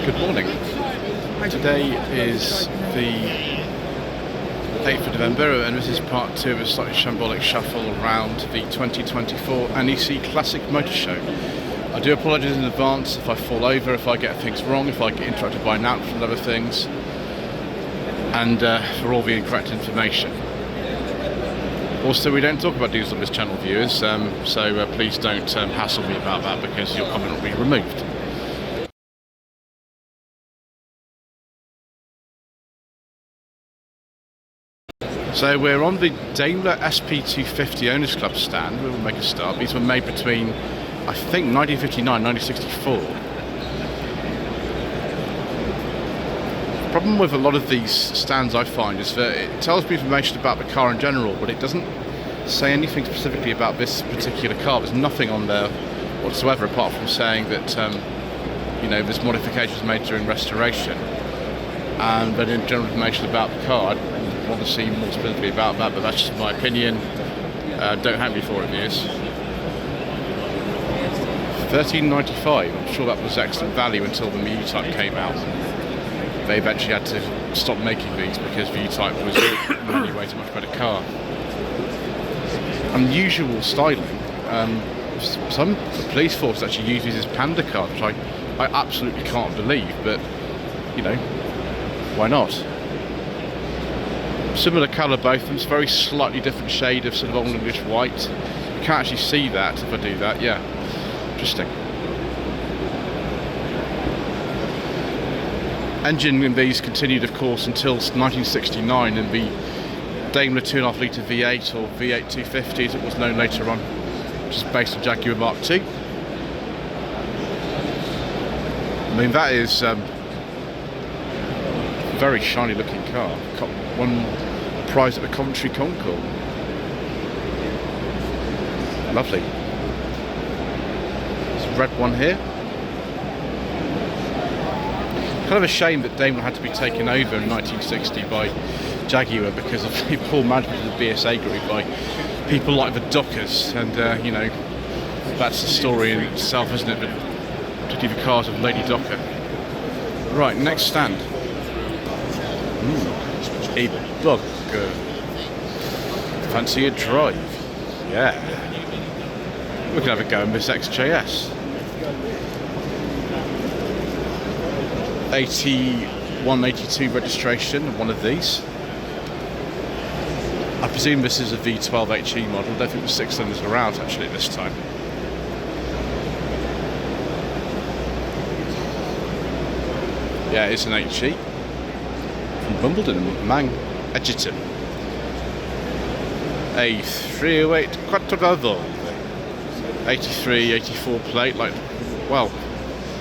Good morning. Today is the 8th of November and this is part 2 of a slightly shambolic shuffle around the 2024 NEC Classic Motor Show. I do apologise in advance if I fall over, if I get things wrong, if I get interrupted by announcements and other things, and for all the incorrect information. Also, we don't talk about deals on this channel, viewers, so please don't hassle me about that because your comment will be removed. So we're on the Daimler SP250 Owners Club stand. We will make a start. These were made between, I think, 1959 and 1964. The problem with a lot of these stands, I find, is that it tells me information about the car in general, but it doesn't say anything specifically about this particular car. There's nothing on there whatsoever apart from saying that you know, there's modifications made during restoration, and then in general information about the car. I want to see more specifically about that, but that's just my opinion. Don't hate me for it, viewers. $13.95. I'm sure that was excellent value until the E-Type came out. They eventually had to stop making these because the E-Type was in many ways a much better car. Unusual styling. Some police forces actually use these as panda cars, which I absolutely can't believe, but you know, why not? Similar colour both of them, it's a very slightly different shade of sort of Old English white. You can't actually see that if I do that, yeah. Interesting. Engine in these continued, of course, until 1969 in the Daimler 2.5 litre V8 or V8 250 as it was known later on, which is based on Jaguar Mark II. I mean, that is a very shiny looking car. Won prize at the Coventry Concours. Lovely. There's a red one here. Kind of a shame that Daimler had to be taken over in 1960 by Jaguar because of the poor management of the BSA group by people like the Dockers, and you know, that's the story in itself, isn't it? Particularly the cars of Lady Docker. Right, next stand. A bug. Fancy a drive? Yeah. We can have a go in this XJS. 81, 82 registration of one of these. I presume this is a V12 HE model. I don't think the 6 cylinders are out actually this time. Yeah, it's an HE. From Wimbledon, Mang, Edgerton. A 308 Quattro 83, 84 plate, like, well,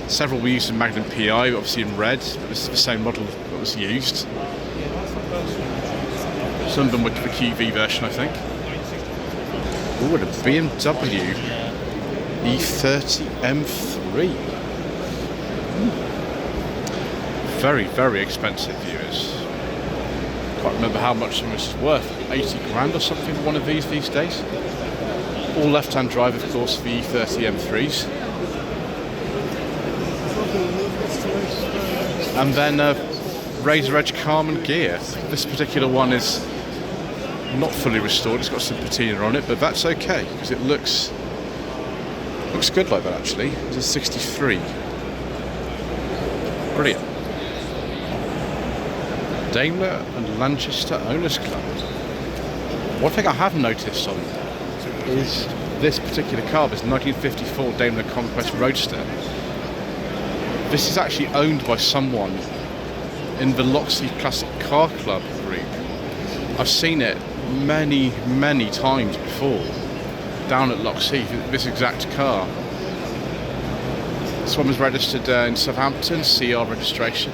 several were used in Magnum PI, obviously in red, but this is the same model that was used. Some of them were the QV version, I think. Oh, and a BMW E30 M3. Very, very expensive, viewers. Can't remember how much this is worth. 80 grand or something for one of these days. All left-hand drive, of course, for the E30 M3s. And then Razor Edge Carman gear. This particular one is not fully restored. It's got some patina on it, but that's okay because it looks good like that actually. It's a 63. Brilliant. Daimler and Lanchester Owners Club. One thing I have noticed on is this particular car, this 1954 Daimler Conquest Roadster. This is actually owned by someone in the Loxley Classic Car Club group. I've seen it many, many times before down at Loxley, this exact car. This one was registered in Southampton, CR registration.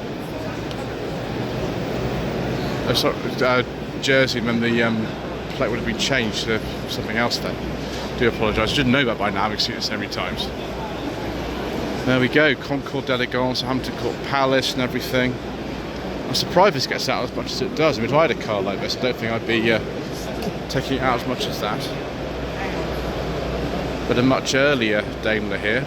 Jersey, and then the plate would have been changed to something else then. I do apologise, I didn't know that by now, I've seen it so many times. There we go, Concours d'Elegance, Hampton Court Palace and everything. I'm surprised this gets out as much as it does. I mean, if I had a car like this, I don't think I'd be taking it out as much as that. But a much earlier Daimler here.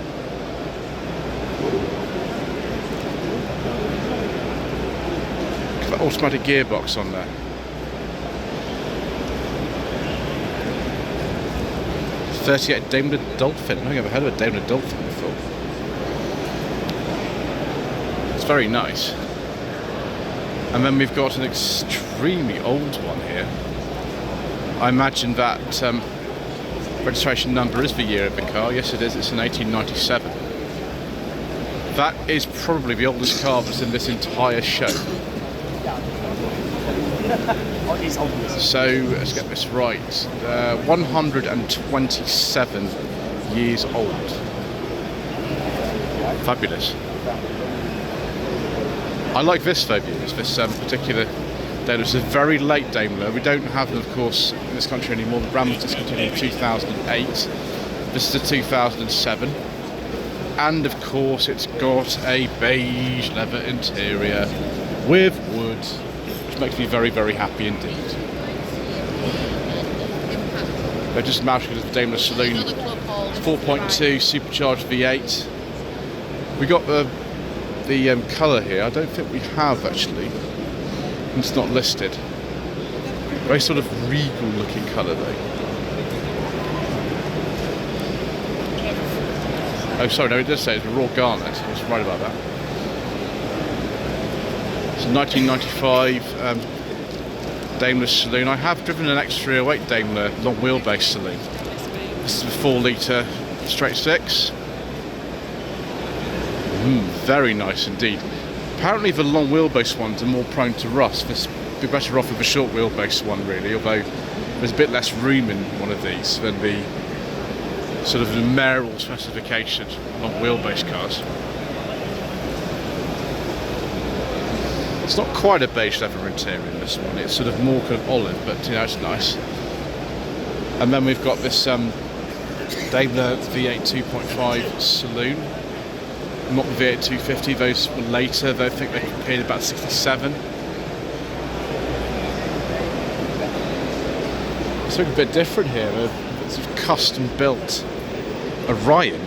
automatic gearbox on there. 38 Daimler Dolphin. I've never heard of a Daimler Dolphin before. It's very nice. And then we've got an extremely old one here. I imagine that registration number is the year of the car. Yes, it is. It's an 1897. That is probably the oldest car that's in this entire show. So let's get this right. 127 years old. Fabulous. I like this though, this particular Daimler. It's a very late Daimler. We don't have them, of course, in this country anymore. The brand was discontinued in 2008. This is a 2007. And of course it's got a beige leather interior with wood, which makes me very, very happy indeed. They're just mounted to the Daimler Saloon 4.2 supercharged V8. We got the colour here. I don't think we have actually. It's not listed. Very sort of regal looking colour though. Oh, sorry, no, it does say it's a raw garnet. I was right about that. It's a 1995 Daimler Saloon. I have driven an X308 Daimler long wheelbase saloon. This is a 4 litre straight six. Very nice indeed. Apparently the long wheelbase ones are more prone to rust. This would be better off with a short wheelbase one really, although there's a bit less room in one of these than the sort of the mayoral specification long wheelbase cars. It's not quite a beige leather interior in this one, it's sort of more kind of olive, but you know, it's nice. And then we've got this Daimler V8 2.5 saloon. Not the V8 250, those were later, I think they appeared about 67. It's looking a bit different here, it's sort of custom built Orion.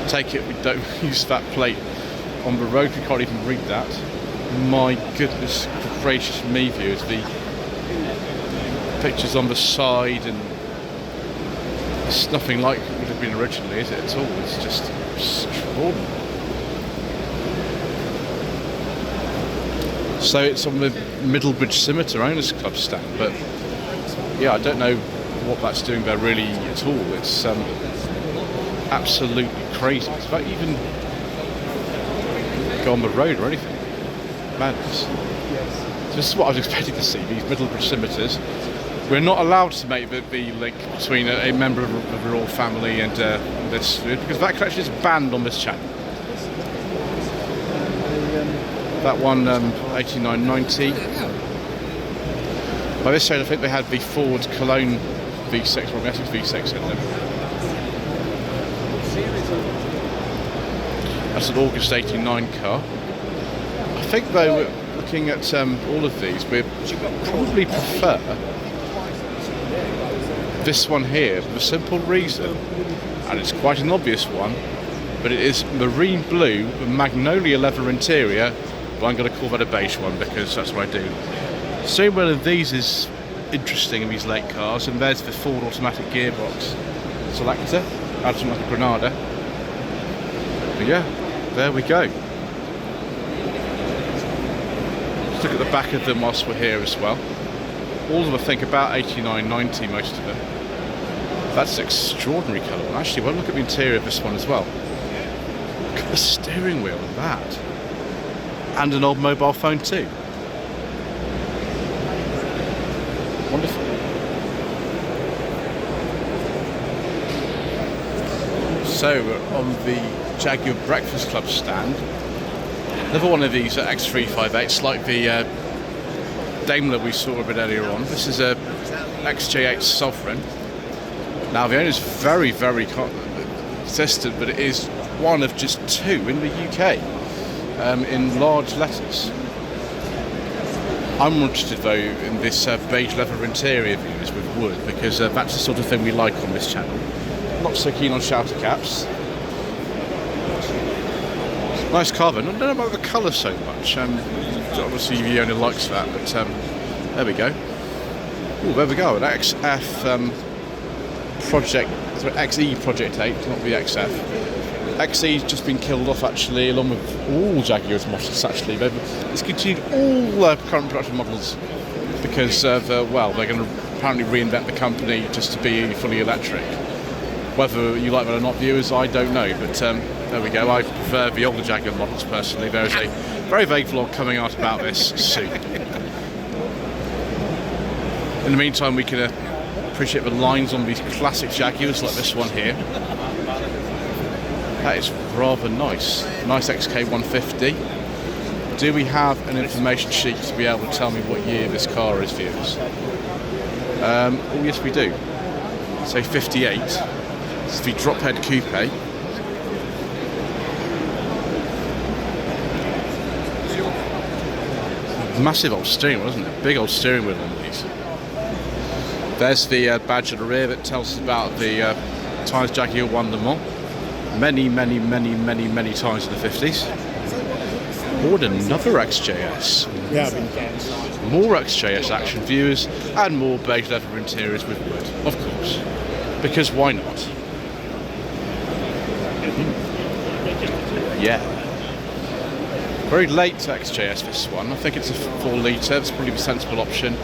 Take it we don't use that plate on the road, we can't even read that. My goodness gracious me, viewers, the pictures on the side, and it's nothing like it would have been originally, is it at all? It's just extraordinary. So it's on the Middlebridge Scimitar Owners Club stand, but yeah, I don't know what that's doing there really at all. It's absolutely crazy. It's not even go on the road or anything. Madness. So this is what I was expecting to see, these Middlebridge Scimitars. We're not allowed to make the link between a member of the royal family and this, because that collection is banned on this channel. That one, 8990. By this stage, I think they had the Ford Cologne V6 or the Essex V6 in them. That's an August 89 car. I think though, looking at all of these, we probably prefer this one here for the simple reason, and it's quite an obvious one, but it is marine blue with magnolia leather interior, but I'm going to call that a beige one because that's what I do. Seeing one of these is interesting in these late cars, and there's the Ford automatic gearbox selector, adds like a Granada. But yeah, there we go. Let's look at the back of them whilst we're here as well. All of them, I think, about 89, 90, most of them. That's an extraordinary colour one. Actually, well, look at the interior of this one as well. Look at the steering wheel and that. And an old mobile phone too. Wonderful. So, we're on the Jaguar Breakfast Club stand. Another one of these X358s, like the Daimler we saw a bit earlier on. This is a XJ8 Sovereign. Now the owner is very, very consistent, but it is one of just two in the UK in large letters. I'm interested though in this beige leather interior views with wood, because that's the sort of thing we like on this channel. Not so keen on shouter caps. Nice carbon. I don't know about the colour so much. Obviously, he only likes that, but there we go. Oh, there we go. An XF project, sorry, XE Project 8, not the XF. XE's just been killed off actually, along with all Jaguar's models actually. They've discontinued all their current production models because of, well, they're going to apparently reinvent the company just to be fully electric. Whether you like that or not, viewers, I don't know, but there we go. I prefer the older Jaguar models personally. There is a very vague vlog coming out about this soon. In the meantime, we can appreciate the lines on these classic Jaguars like this one here. That is rather nice. Nice XK 150. Do we have an information sheet to be able to tell me what year this car is, viewers? Oh yes, we do. Say 58. It's the drop head coupe. Massive old steering wheel, isn't it? Big old steering wheel on these. There's the badge at the rear that tells us about the times Jaguar won Le Mans. Many times in the 50s. Or another XJS. Yeah. More XJS action, viewers, and more beige leather interiors with wood, of course. Because why not? Yeah. Very late XJS, this one. I think it's a 4 litre. It's probably the sensible option.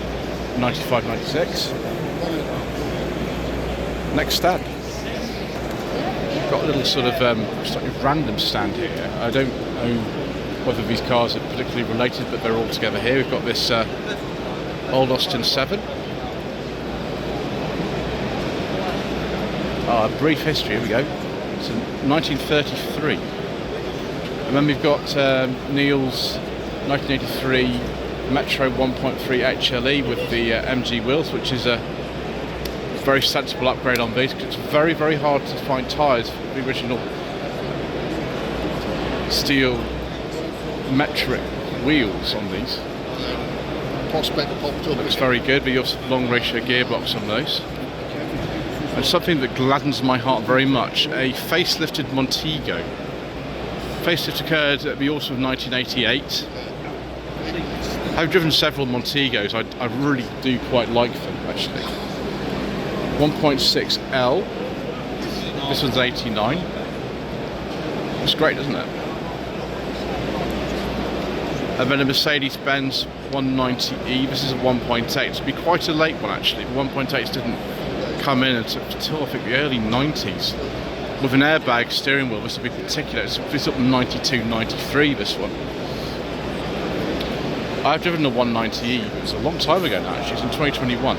95, 96. Next stand. Got a little sort of slightly random stand here. I don't know whether these cars are particularly related, but they're all together here. We've got this old Austin 7. A brief history, here we go. It's 1933. And then we've got Neil's 1983 Metro 1.3 HLE with the MG wheels, which is a very sensible upgrade on these, because it's very hard to find tyres for the original steel metric wheels on these. Prospect popped up. Looks very good, but you have long ratio gearbox on those. And something that gladdens my heart very much, a facelifted Montego. Facelift occurred at the autumn of 1988. I've driven several Montegos. I really do quite like them actually. 1.6L. This one's 89. It's great, isn't it? And then a Mercedes-Benz 190E. This is a 1.8. It's be quite a late one actually. The 1.8s didn't come in until I think the early 90s. With an airbag steering wheel, this would be particular. It's up in 92, 93, this one. I've driven the 190E. It was a long time ago now actually. It's in 2021.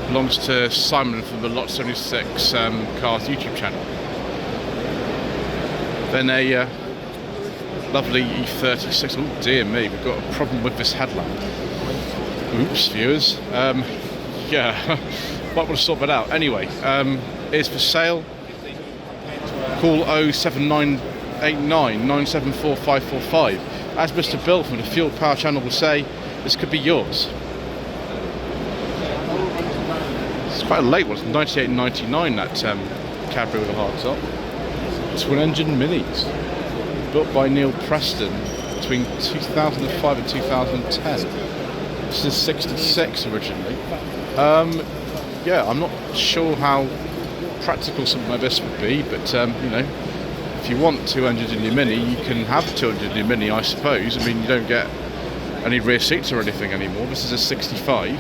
Belongs to Simon from the Lot 76 Cars YouTube channel. Then a lovely E36. Oh dear me, we've got a problem with this headlamp. Oops, viewers. Yeah, might want to sort that out. Anyway, it's for sale. Call 07989 974 545. As Mr. Bill from the Fuel Power channel will say, this could be yours. It's quite a late one. It's 98 and 99, that Capri with a hard top. Twin engine minis. Built by Neil Preston between 2005 and 2010. This is 66 originally. Yeah, I'm not sure how practical something like this would be, but you know, if you want 200 in your Mini, you can have 200 in your Mini, I suppose. I mean, you don't get any rear seats or anything anymore. This is a 65.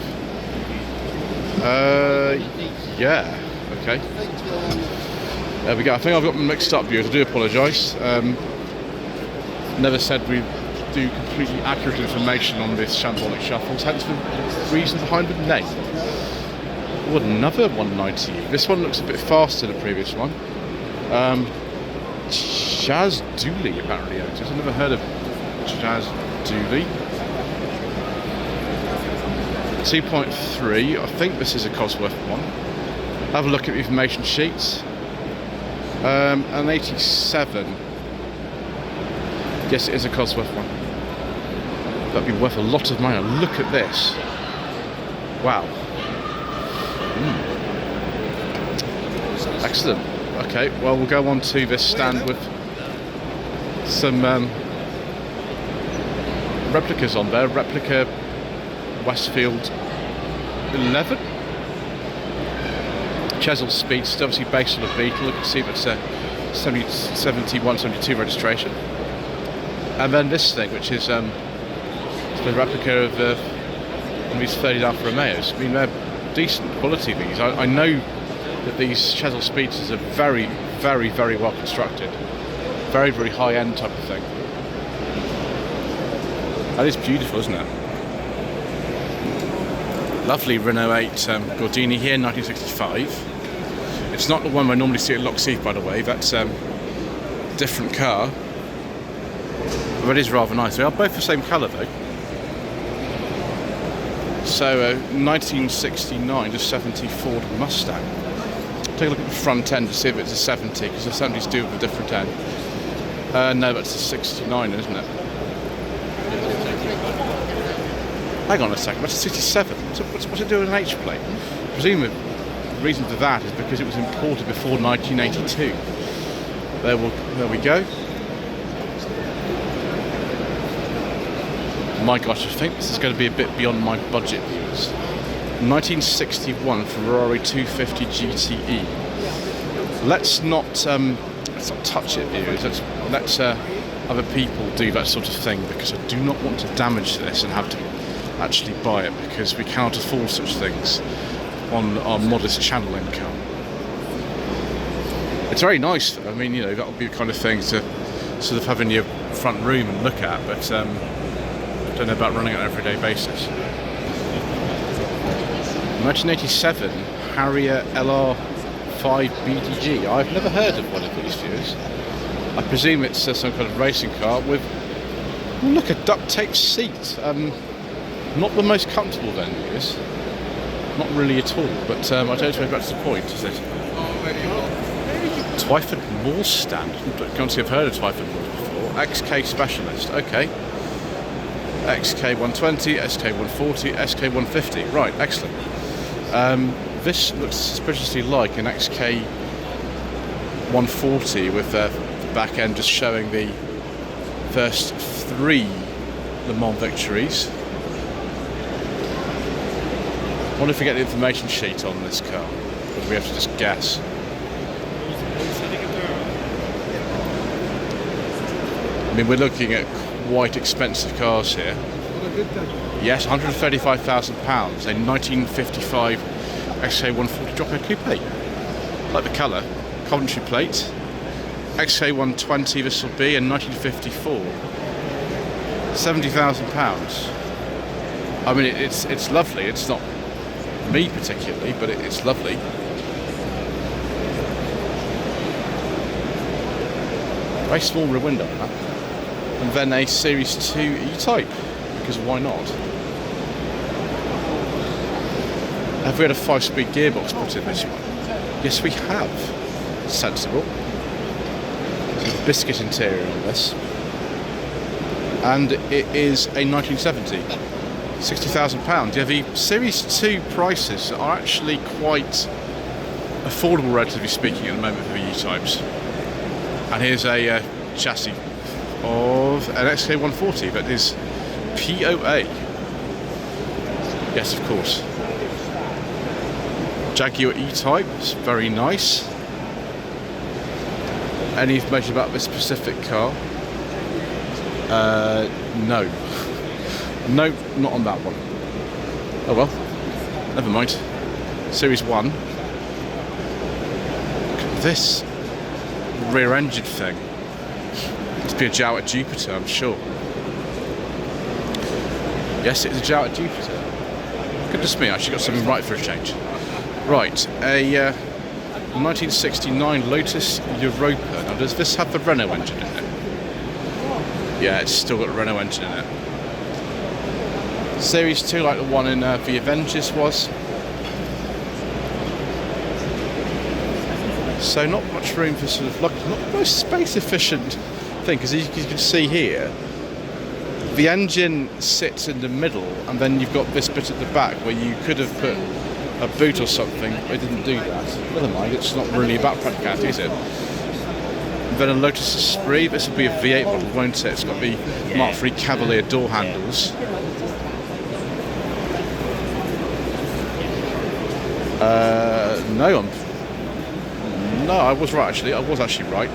Yeah, okay. There we go. I think I've got them mixed up, viewers. I do apologise. Never said we do completely accurate information on this Shambolic shuffles, hence the reason behind the name. Oh, another 190. This one looks a bit faster than the previous one. Jazz Dooley apparently owns it. I've never heard of Jazz Dooley. 2.3. I think this is a Cosworth one. Have a look at the information sheets. An 87. Yes, it is a Cosworth one. That'd be worth a lot of money. Look at this. Wow. Excellent. Okay, well, we'll go on to this stand with Some replicas on there. Replica Westfield 11. Chesil Speedster, obviously based on a Beetle. You can see that's a 71, 72 registration. And then this thing, which is the replica of one of these 30 Alfa Romeos. I mean, they're decent quality, these. I know that these Chesil Speedsters are very, very, very well constructed. Very, very high-end type of thing. That is beautiful, isn't it? Lovely Renault 8 Gordini here, 1965. It's not the one I normally see at Lockheath, by the way. That's a different car. But it is rather nice. They are both the same colour, though. So, 1969 to 70 Ford Mustang. Take a look at the front end to see if it's a 70, because the 70s do have a different end. No, that's a 69, isn't it? Hang on a second, that's a 67. What's it doing an H plate? Presumably, the reason for that is because it was imported before 1982. There we go. My gosh, I think this is going to be a bit beyond my budget, viewers. 1961 Ferrari 250 GTE. Let's not touch it, viewers. Let's other people do that sort of thing, because I do not want to damage this and have to actually buy it, because we can't afford such things on our modest channel income. It's very nice. I mean, you know, that would be the kind of thing to sort of have in your front room and look at, but I don't know about running on an everyday basis. 1987 Harrier LR5 BDG. I've never heard of one of these, viewers. I presume it's some kind of racing car with, oh, look, a duct tape seat. Not the most comfortable then, viewers. Not really at all, but I don't know if that's the point, is it? Twyford Moor stand. I can't see I've heard of Twyford Moor before. XK Specialist, okay. XK 120, SK 140, SK 150. Right, excellent. This looks suspiciously like an XK 140 with the back end just showing the first 3 Le Mans victories. I wonder if we get the information sheet on this car, or do we have to just guess? I mean, we're looking at quite expensive cars here. Yes, £135,000, a 1955 XK 140 drop-head coupe. Like the colour, Coventry plate. XK 120 this will be in 1954. £70,000. I mean, it's lovely. It's not me particularly, but it's lovely. Very small rear window on that. And then a Series 2 E-Type, because why not? Have we had a 5-speed gearbox put in this one? Yes, we have. Sensible. There's a biscuit interior on this. And it is a 1970. £60,000. Yeah, the Series 2 prices are actually quite affordable, relatively speaking, at the moment for the E-Types. And here's a chassis of an XK 140 that is POA. Yes, of course. Jaguar E-Type, it's very nice. Any information about this specific car? No. No, not on that one. Oh well, never mind. Series 1. Look at this rear engine thing. Must be a Jaguar Jupiter, I'm sure. Yes, it's a Jaguar Jupiter. Goodness me, I actually got something right for a change. Right, a 1969 Lotus Europa. Now, does this have the Renault engine in it? Yeah, it's still got a Renault engine in it. Series 2, like the one in the Avengers was. So not much room for sort of, like, not the most space efficient thing, because as you can see here, the engine sits in the middle, and then you've got this bit at the back where you could have put a boot or something. They didn't do that. Never mind, it's not really about practicality, is it? then a Lotus Esprit. This will be a V8 model, won't it? It's got the Mark III Cavalier door handles. No, I was right actually. I was actually right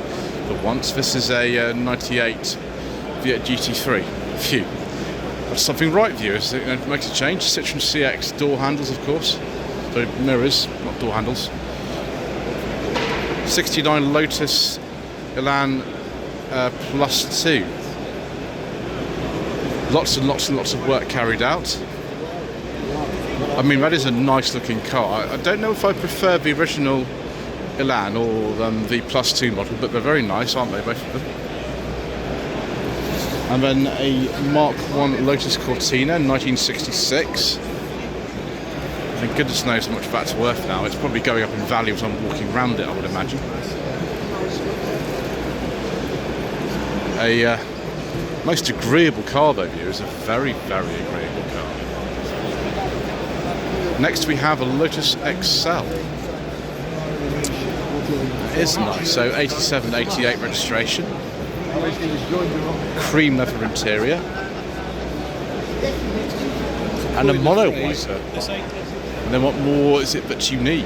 for once. This is a 98 V8 GT3. Phew. That's something right, viewers. It makes a change. Citroen CX door handles, of course. So mirrors, not door handles. 69 Lotus Elan Plus 2. Lots and lots and lots of work carried out. I mean, that is a nice looking car. I don't know if I prefer the original Elan or the Plus 2 model, but they're very nice, aren't they, both of them? And then a Mark I Lotus Cortina, 1966. Thank goodness knows how much that's worth now. It's probably going up in value as I'm walking around it, I would imagine. A most agreeable car, though, viewers. A very, very agreeable car. Next we have a Lotus XL. It is nice. So 87, 88 registration. Cream leather interior. And a mono wiper. And then what more is it that you need?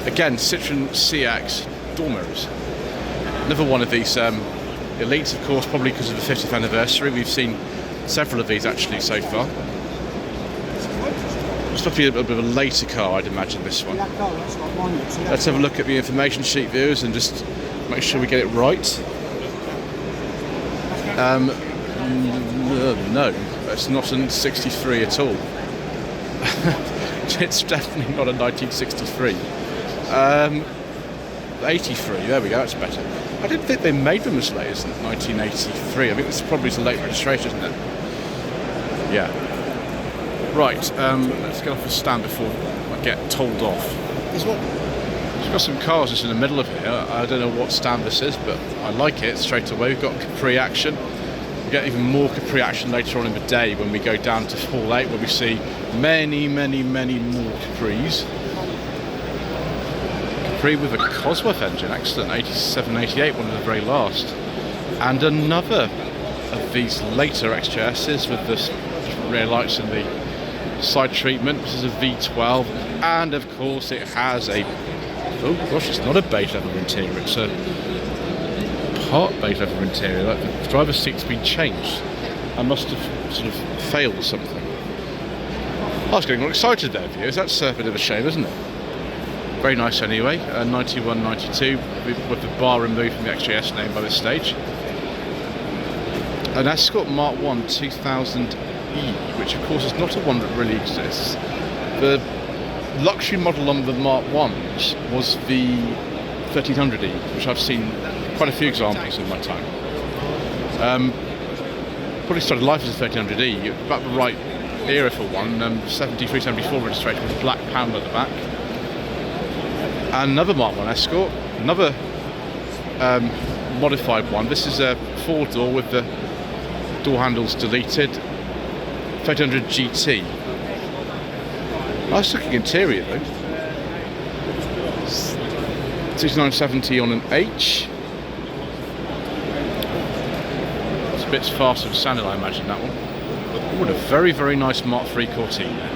Again, Citroen CX door mirrors. Another one of these Elites, of course, probably because of the 50th anniversary. We've seen several of these actually so far. It's probably a bit of a later car, I'd imagine, this one. Let's have a look at the information sheet, viewers, and just make sure we get it right. No, it's not a 63 at all. It's definitely not a 1963. 83, there we go, that's better. I didn't think they made them as late as 1983. I think it's probably a late registration, isn't it? Yeah. Right, let's get off the stand before I get told off. This one? We've got some cars just in the middle of here. I don't know what stand this is, but I like it straight away. We've got Capri action. We get even more Capri action later on in the day when we go down to Hall 8, where we see many, many, many more Capris. Capri with a Cosworth engine, excellent, 87, 88, one of the very last. And another of these later XJSs with the rear lights and the side treatment. This is a V12, and of course it has a, oh gosh, it's not a beige leather interior, it's a part beige leather interior. Like the driver's seat's been changed. I must have sort of failed something. I was getting all excited there, viewers. That's a bit of a shame, isn't it? Very nice anyway. 91, 92 with the bar removed from the XJS name by this stage. An Escort Mark I 2000E, which of course is not a one that really exists. The luxury model on the Mark I's was the 1300E, which I've seen quite a few examples in my time. Probably started life as a 1300E, about the right era for one. 73, 74 registration with black panel at the back. And another Mark I Escort, another modified one. This is a 4-door with the door handles deleted. 1300 GT. Nice looking interior though. 6970 on an H. It's a bit faster than standard, I imagine, that one. What a very, very nice Mark III Cortina.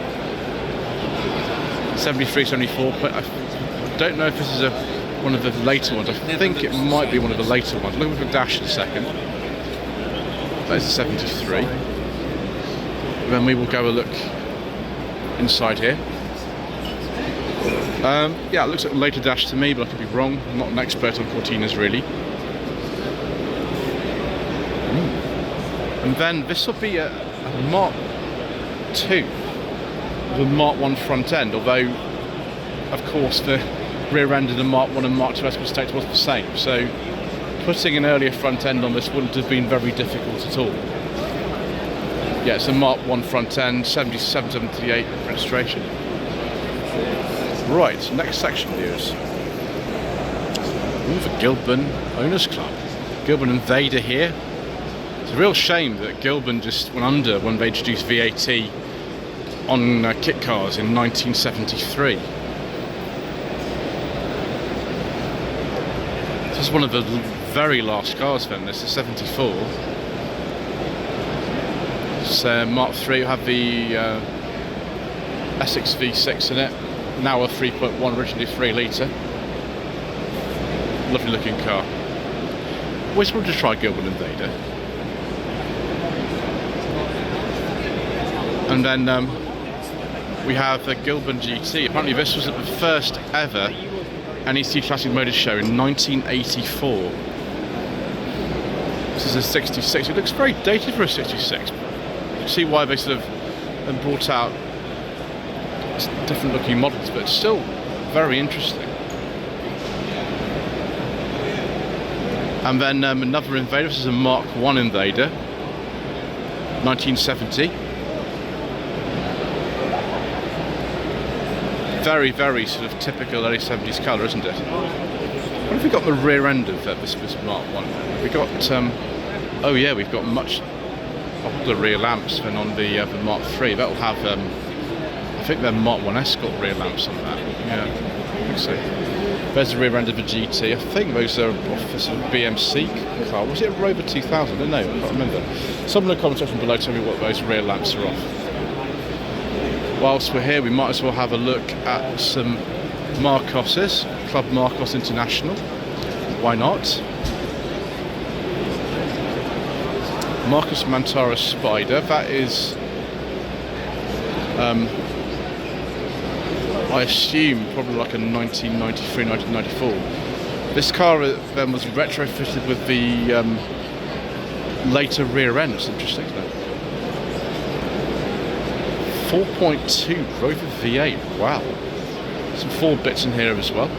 73, 74. I don't know if this is one of the later ones. I think it might be one of the later ones. Look at the dash in a second. That's a 73. Then we will go a look inside here. Yeah, it looks like a later dash to me, but I could be wrong. I'm not an expert on Cortinas really. And then this will be a Mark II with a Mark I front end, although of course the rear end of the Mark I and Mark II Escort state was the same, so putting an earlier front end on this wouldn't have been very difficult at all. Yeah, it's a Mark I front end, 77, 78 registration. Right, next section, viewers. Ooh, the Gilbern Owners Club. Gilbern and Vader here. It's a real shame that Gilbern just went under when they introduced VAT on kit cars in 1973. This is one of the very last cars then. This is 74. So Mark 3 will have the Essex V6 in it. Now a 3.1, originally 3 litre. Lovely looking car. Always wanted to try Gilbern and Daimler. And then we have the Gilbern GT. Apparently this was at the first ever NEC Classic Motors show in 1984. This is a 66. It looks very dated for a 66. You see why they sort of brought out different looking models, but it's still very interesting. And then another Invader. This is a Mark 1 Invader, 1970. Very, very sort of typical early 70s colour, isn't it? What have we got on the rear end of this Mark 1? We got, oh yeah, we've got much of the rear lamps than on the Mark 3. That'll have, I think they're Mark 1 Escort rear lamps on that. Yeah, I think so. There's the rear end of the GT. I think those are off the sort of BMC car. Was it a Rover 2000? I don't know, I can't remember. Someone in the comment section below tell me what those rear lamps are off. Whilst we're here, we might as well have a look at some Marcoses, Club Marcos International. Why not? Marcos Mantara Spider. That is, I assume, probably like a 1993, 1994. This car then was retrofitted with the later rear end. It's interesting, isn't it? 4.2 Rover V8, wow. Some 4 bits in here as well.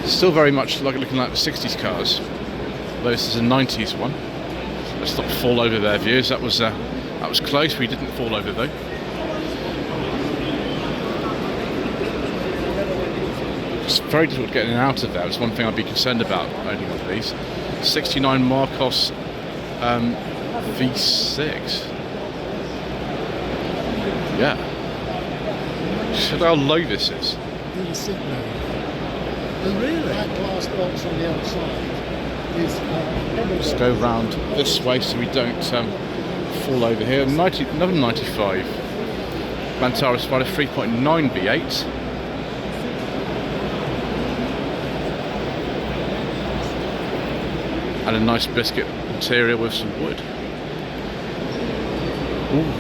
Still very much like looking like the 60s cars. Though this is a 90s one. Let's not fall over there, viewers. That was close. We didn't fall over though. It's very difficult getting out of there. It's one thing I'd be concerned about owning one of these. 69 Marcos V6. Yeah. Should how low this is. Oh really? That glass box on the outside is Let's go round this way so we don't fall over here. Another 95 Mantara Spider 3.9 V8. And a nice biscuit interior with some wood. Ooh,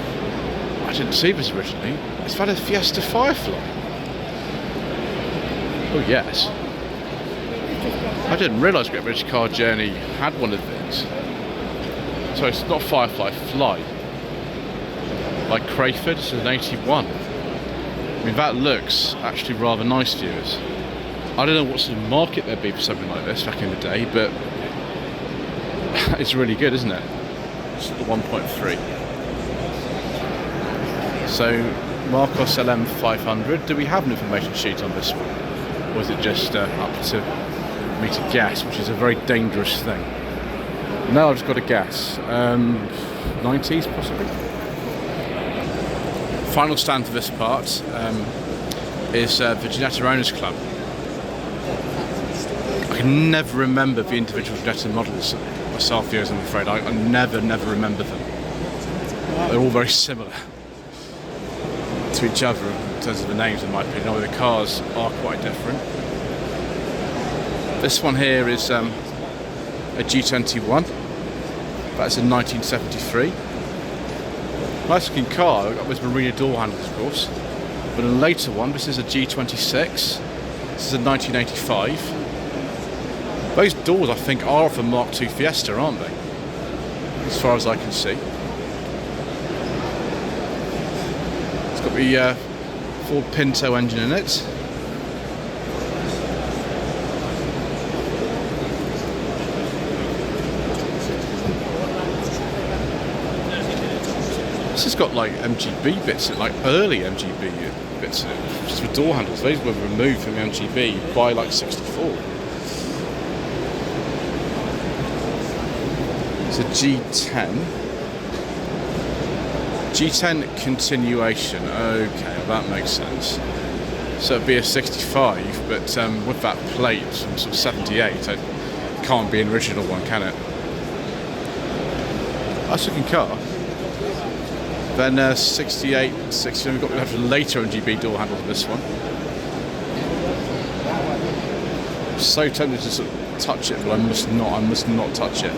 I didn't see this originally. Is that a Fiesta Firefly? Oh yes. I didn't realise Great British Car Journey had one of these. So it's not Firefly, Fly. Like Crayford, it's an 81. I mean, that looks actually rather nice, viewers. I don't know what sort of market there'd be for something like this back in the day, but it's really good, isn't it? It's the 1.3. So, Marcos LM500. Do we have an information sheet on this one? Or is it just up to me to guess, which is a very dangerous thing? No, I've just got to guess. 90s, possibly? Final stand for this part is the Ginetta Owners Club. I can never remember the individual Ginetta models myself, viewers, I'm afraid. I never remember them. They're all very similar to each other in terms of the names, in my opinion, although the cars are quite different. This one here is a G21. That's in 1973. Nice looking car with marina door handles, of course. But a later one, this is a G26. This is a 1985. Those doors, I think, are off a Mark II Fiesta, aren't they? As far as I can see. It's got the Ford Pinto engine in it. This has got like MGB bits, like early MGB bits in it, just with door handles. Those were removed from the MGB by like 64. It's a G10. G10 continuation. Okay, that makes sense. So it'd be a 65, but with that plate from sort of 78, it can't be an original one, can it? Nice looking car. Then 68, 69, we've got a later MGB door handle for this one. I'm so tempted to sort of touch it, but I must not touch it.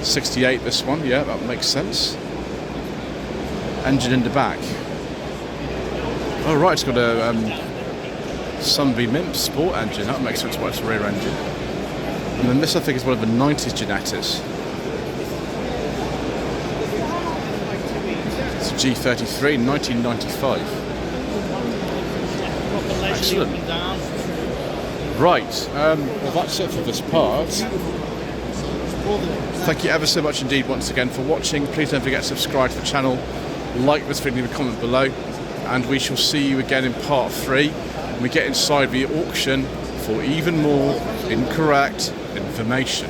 68, this one, yeah, that makes sense. Engine in the back. Oh right, it's got a Sunbeam Imp sport engine, that makes sense why it's a rear engine. And then this I think is one of the 90s Ginettas. It's a G33, 1995. Excellent. Right, well that's it for this part. Thank you ever so much indeed once again for watching. Please don't forget to subscribe to the channel, like this video, leave a comment below, and we shall see you again in part 3 when we get inside the auction for even more incorrect information.